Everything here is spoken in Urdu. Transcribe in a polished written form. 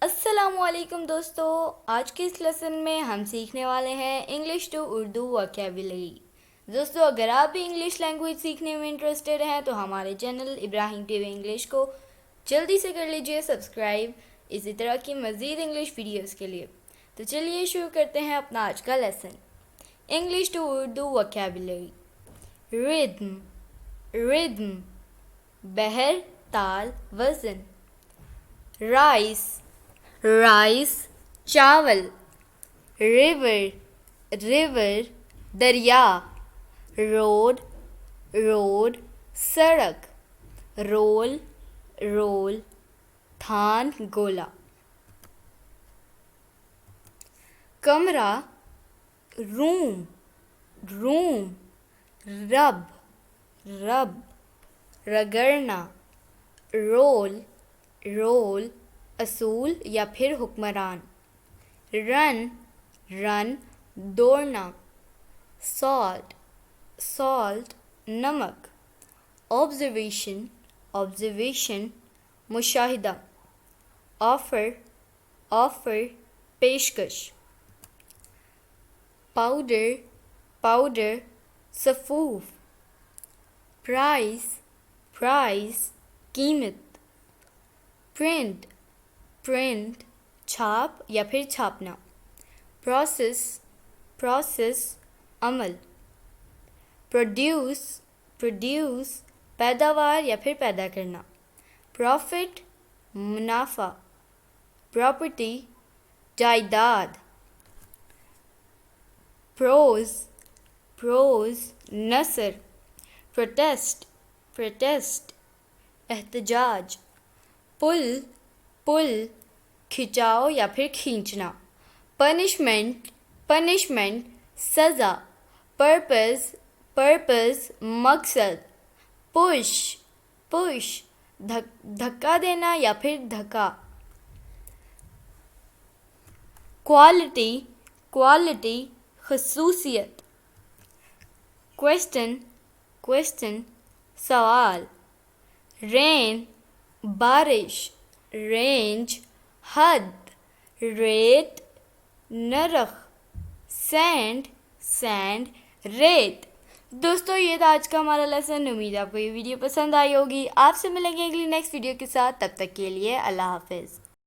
السلام علیکم دوستو، آج کے اس لیسن میں ہم سیکھنے والے ہیں انگلش ٹو اردو ووکیبلری۔ دوستو اگر آپ بھی انگلش لینگویج سیکھنے میں انٹرسٹڈ ہیں تو ہمارے چینل ابراہیم ٹی وی انگلش کو جلدی سے کر لیجئے سبسکرائب، اسی طرح کی مزید انگلش ویڈیوز کے لیے۔ تو چلیے شروع کرتے ہیں اپنا آج کا lesson. English to Urdu vocabulary. Rhythm, rhythm بہر، تال، وزن۔ رائس، رائس چاول۔ ریور، ریور دریا۔ روڈ، روڈ سڑک۔ رول، رول تھان گولا۔ کمرہ، روم، روم۔ رب، رب رگڑنا۔ رول، رول اصول یا پھر حکمران۔ رن، رن دوڑنا۔ سالٹ، سالٹ نمک۔ آبزرویشن، آبزرویشن مشاہدہ۔ آفر، آفر پیشکش۔ پاؤڈر، پاؤڈر سفوف۔ پرائس، پرائس قیمت۔ پرنٹ، پرنٹ چھاپ یا پھر چھاپنا۔ پروسیس، پروسیس عمل۔ پروڈیوس، پروڈیوس پیداوار یا پھر پیدا کرنا۔ پروفٹ منافع۔ پراپرٹی جائیداد۔ پروز، پروز نثر۔ پروٹیسٹ، پروٹیسٹ احتجاج۔ پل، پل کھچاؤ یا پھر کھینچنا۔ پنشمنٹ، پنشمنٹ سزا۔ پرپز، پرپز مقصد۔ پش، پش دھکا دینا یا پھر دھکا۔ کوالٹی، کوالٹی خصوصیت۔ کویسچن، کویسچن سوال۔ رین بارش۔ رینج حد۔ ریٹ نرخ۔ سینڈ، سینڈ ریت۔ دوستو یہ تھا آج کا ہمارا لیسن۔ امید آپ کو یہ ویڈیو پسند آئی ہوگی۔ آپ سے ملیں گے اگلی نیکسٹ ویڈیو کے ساتھ، تب تک کے لیے اللہ حافظ۔